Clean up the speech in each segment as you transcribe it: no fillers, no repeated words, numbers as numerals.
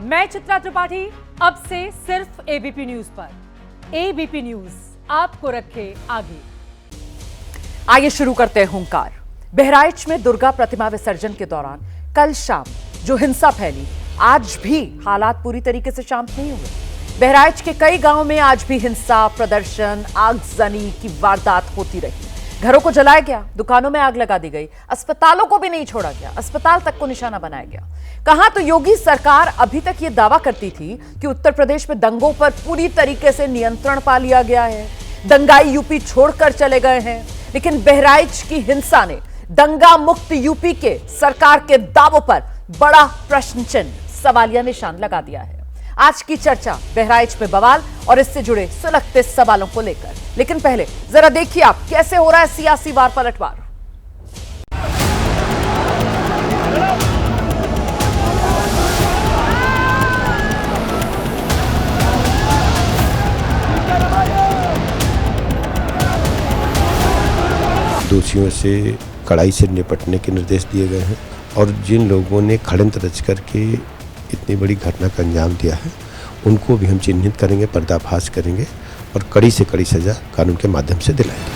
मैं चित्रा त्रिपाठी, अब से सिर्फ एबीपी न्यूज पर। एबीपी न्यूज आपको रखे आगे। आइए शुरू करते हैं हुंकार। बहराइच में दुर्गा प्रतिमा विसर्जन के दौरान कल शाम जो हिंसा फैली, आज भी हालात पूरी तरीके से शांत नहीं हुए। बहराइच के कई गांवों में आज भी हिंसा, प्रदर्शन, आगजनी की वारदात होती रही। घरों को जलाया गया, दुकानों में आग लगा दी गई, अस्पतालों को भी नहीं छोड़ा गया, अस्पताल तक को निशाना बनाया गया। कहां तो योगी सरकार अभी तक यह दावा करती थी कि उत्तर प्रदेश में दंगों पर पूरी तरीके से नियंत्रण पा लिया गया है, दंगाई यूपी छोड़कर चले गए हैं, लेकिन बहराइच की हिंसा ने दंगा मुक्त यूपी के सरकार के दावों पर बड़ा प्रश्न चिन्ह, सवालिया निशान लगा दिया है। आज की चर्चा बहराइच में बवाल और इससे जुड़े सुलगते सवालों को लेकर, लेकिन पहले जरा देखिए आप कैसे हो रहा है सियासी वार पलटवार। दोषियों से कड़ाई से निपटने के निर्देश दिए गए हैं और जिन लोगों ने षड्यंत्र रच करके इतनी बड़ी घटना का अंजाम दिया है उनको भी हम चिन्हित करेंगे, पर्दाफाश करेंगे और कड़ी से कड़ी सजा कानून के माध्यम से दिलाएंगे।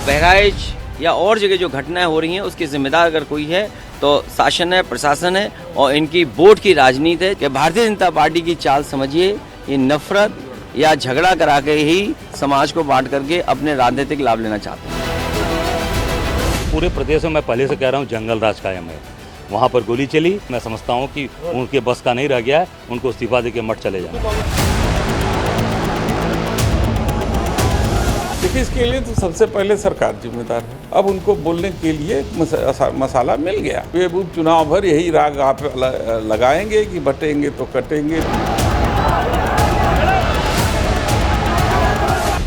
बहराइच या और जगह जो घटनाएं हो रही हैं उसकी जिम्मेदार अगर कोई है तो शासन है, प्रशासन है और इनकी वोट की राजनीति है कि भारतीय जनता पार्टी की चाल समझिए, ये नफरत या झगड़ा करा के ही समाज को बांट करके अपने राजनीतिक लाभ लेना चाहते हैं। पूरे प्रदेश में मैं पहले से कह रहा हूँ जंगल राज कायम है। वहाँ पर गोली चली, मैं समझता हूँ कि उनके बस का नहीं रह गया है, उनको इस्तीफा देके मठ चले जाए। देखिए, इसके लिए तो सबसे पहले सरकार जिम्मेदार है। अब उनको बोलने के लिए मसाला मिल गया। वे चुनाव भर यही राग आप लगाएंगे कि बटेंगे तो कटेंगे।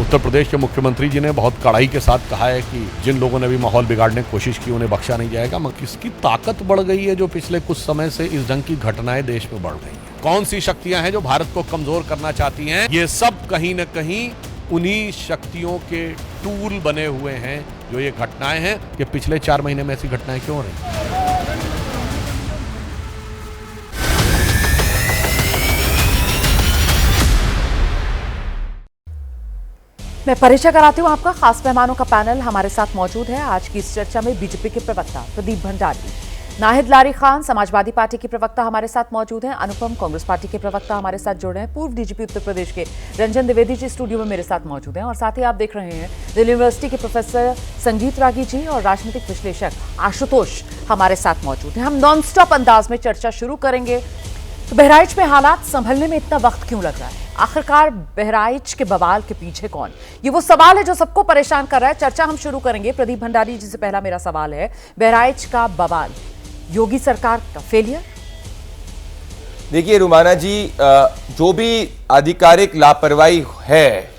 उत्तर प्रदेश के मुख्यमंत्री जी ने बहुत कड़ाई के साथ कहा है कि जिन लोगों ने भी माहौल बिगाड़ने की कोशिश की उन्हें बख्शा नहीं जाएगा। मगर किसकी ताकत बढ़ गई है जो पिछले कुछ समय से इस ढंग की घटनाएं देश में बढ़ गई हैं? कौन सी शक्तियां हैं जो भारत को कमजोर करना चाहती हैं? ये सब कहीं न कहीं उन्हीं शक्तियों के टूल बने हुए हैं जो ये घटनाएं हैं कि पिछले 4 महीने में ऐसी घटनाएं क्यों रही। मैं परिचय कराती हूँ आपका। खास मेहमानों का पैनल हमारे साथ मौजूद है। आज की इस चर्चा में बीजेपी के प्रवक्ता प्रदीप भंडारी, नाहिद लारी खान समाजवादी पार्टी के प्रवक्ता हमारे साथ मौजूद हैं, अनुपम कांग्रेस पार्टी के प्रवक्ता हमारे साथ जुड़ रहे हैं, पूर्व डीजीपी उत्तर प्रदेश के रंजन द्विवेदी जी स्टूडियो में मेरे साथ मौजूद हैं और साथ ही आप देख रहे हैं दिल्ली यूनिवर्सिटी के प्रोफेसर संगीत रागी जी और राजनीतिक विश्लेषक आशुतोष हमारे साथ मौजूद हैं। हम नॉन स्टॉप अंदाज में चर्चा शुरू करेंगे। तो बहराइच में हालात संभलने में इतना वक्त क्यों लग रहा है? आखिरकार बहराइच के बवाल के पीछे कौन? ये वो सवाल है जो सबको परेशान कर रहा है। चर्चा हम शुरू करेंगे। प्रदीप भंडारी जी से पहला मेरा सवाल है, बहराइच का बवाल योगी सरकार का फेलियर? देखिए रुमाना जी, जो भी आधिकारिक लापरवाही है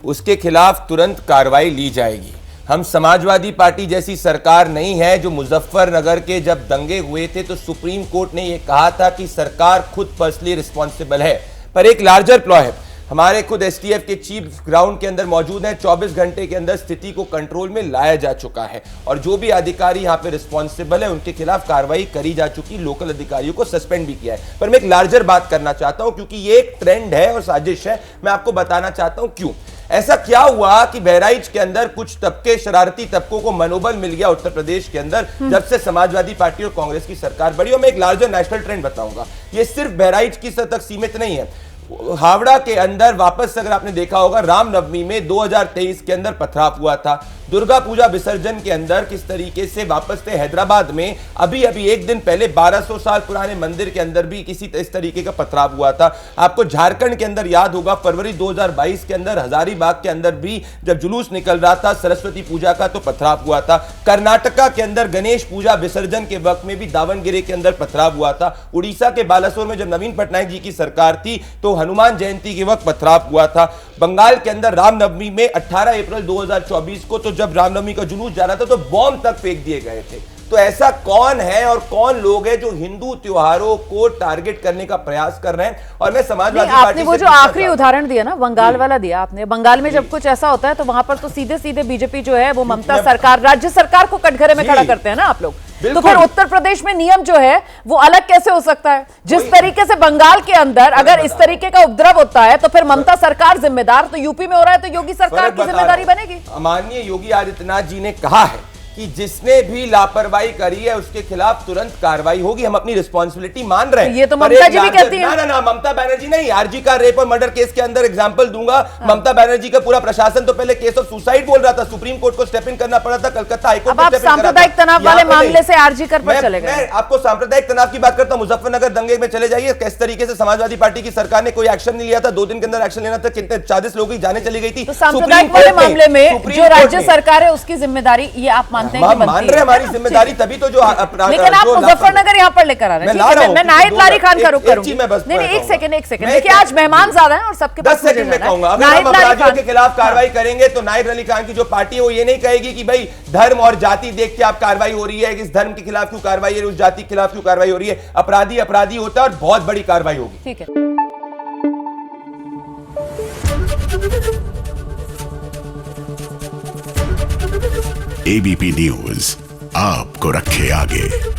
उसके खिलाफ तुरंत कार्रवाई ली जाएगी। हम समाजवादी पार्टी जैसी सरकार नहीं है जो मुजफ्फरनगर के जब दंगे हुए थे तो सुप्रीम कोर्ट ने यह कहा था कि सरकार खुद पर्सनली रिस्पॉन्सिबल है, पर एक लार्जर प्लॉय है। हमारे खुद एसटीएफ के चीफ ग्राउंड के अंदर मौजूद हैं। 24 घंटे के अंदर स्थिति को कंट्रोल में लाया जा चुका है और जो भी अधिकारी यहां पे रिस्पॉन्सिबल है उनके खिलाफ कार्रवाई करी जा चुकी, लोकल अधिकारियों को सस्पेंड भी किया है। पर मैं एक लार्जर बात करना चाहता हूं क्योंकि ये एक ट्रेंड है और साजिश है। मैं आपको बताना चाहता हूं क्यों ऐसा क्या हुआ कि बहराइच के अंदर कुछ तबके, शरारती तबकों को मनोबल मिल गया उत्तर प्रदेश के अंदर जब से समाजवादी पार्टी और कांग्रेस की सरकार बढ़ी। और मैं एक लार्जर नेशनल ट्रेंड बताऊंगा, ये सिर्फ बहराइच की सतह तक सीमित नहीं है। हावड़ा के अंदर वापस अगर आपने देखा होगा, रामनवमी में 2023 के अंदर पथराव हुआ था। दुर्गा पूजा विसर्जन के अंदर किस तरीके से वापस थे हैदराबाद में, अभी एक दिन पहले 1200 साल पुराने मंदिर के अंदर भी किसी इस तरीके का पथराव हुआ था। आपको झारखंड के अंदर याद होगा, फरवरी 2022 के अंदर हजारीबाग के अंदर भी जब जुलूस निकल रहा था सरस्वती पूजा का तो पथराव हुआ था। कर्नाटका के अंदर गणेश पूजा विसर्जन के वक्त में भी दावनगिरी के अंदर पथराव हुआ था। उड़ीसा के बालासोर में जब नवीन पटनायक जी की सरकार थी तो हनुमान जयंती के वक्त पथराव हुआ था। बंगाल के अंदर रामनवमी में 18 अप्रैल 2024 को तो जब रामनवमी का जुलूस जा रहा था तो बॉम्ब तक फेंक दिए गए थे। तो ऐसा कौन है और कौन लोग हैं जो हिंदू त्योहारों को टारगेट करने का प्रयास कर रहे हैं? और मैं समाजवादी आपने पार्टी वो से जो पूछना आखिरी चाहता उदाहरण दिया ना, बंगाल वाला दिया आपने, बंगाल में जब कुछ ऐसा होता है तो वहां पर तो सीधे सीधे बीजेपी जो है वो ममता सरकार, राज्य सरकार को कटघरे में खड़ा करते हैं ना आप लोग। तो फिर उत्तर प्रदेश में नियम जो है वो अलग कैसे हो सकता है? जिस तरीके से बंगाल के अंदर अगर इस तरीके का उपद्रव होता है तो फिर ममता सरकार जिम्मेदार, तो यूपी में हो रहा है तो योगी सरकार की जिम्मेदारी बनेगी। माननीय योगी आदित्यनाथ जी ने कहा है कि जिसने भी लापरवाही करी है उसके खिलाफ तुरंत कार्रवाई होगी। हम अपनी रिस्पांसिबिलिटी मान रहे हैं। ये तो ममता जी भी कहती हैं। ना ममता बनर्जी नहीं, आरजी का रेप और मर्डर केस के अंदर एग्जांपल दूंगा। ममता बनर्जी का पूरा प्रशासन तो पहले केस ऑफ सुसाइड बोल रहा था, सुप्रीम कोर्ट को स्टेप इन करना पड़ा था, कलकत्ता हाईकोर्ट अब आप सांप्रदायिक तनाव वाले मामले से आरजी कर पर चले गए। मैं आपको सांप्रदायिक तनाव की बात करता हूं। मुजफ्फरनगर दंगे में चले जाइए, किस तरीके से समाजवादी पार्टी की सरकार ने कोई एक्शन नहीं लिया था, 2 दिन के अंदर एक्शन लेना था, कितने 40 लोगों की जाने चली गई थी। तो सांप्रदायिक वाले मामले में जो राज्य सरकार है उसकी जिम्मेदारी, ये आप मानते हैं कि बनती है? हमारी जिम्मेदारी तभी तो जो लेकिन आप मुजफ्फरनगर यहाँ पर लेकर आ रहे हैं। मैं नाहिद लारी खान का रुख करूंगी। नहीं, एक सेकंड देखिए, आज मेहमान ज्यादा हैं और सबके 10 सेकंड में कहूंगा, अगर हम अपराधियों के खिलाफ कार्रवाई करेंगे तो नाहिद अली खान की जो पार्टी है वो ये नहीं कहेगी कि भाई धर्म और जाति देख के आप कार्रवाई हो रही है, इस धर्म के खिलाफ क्यों कार्रवाई है, उस जाति के खिलाफ क्यों कार्रवाई हो रही है। अपराधी अपराधी होता है और बहुत बड़ी कार्रवाई होगी। ठीक है। एबीपी न्यूज आपको रखे आगे।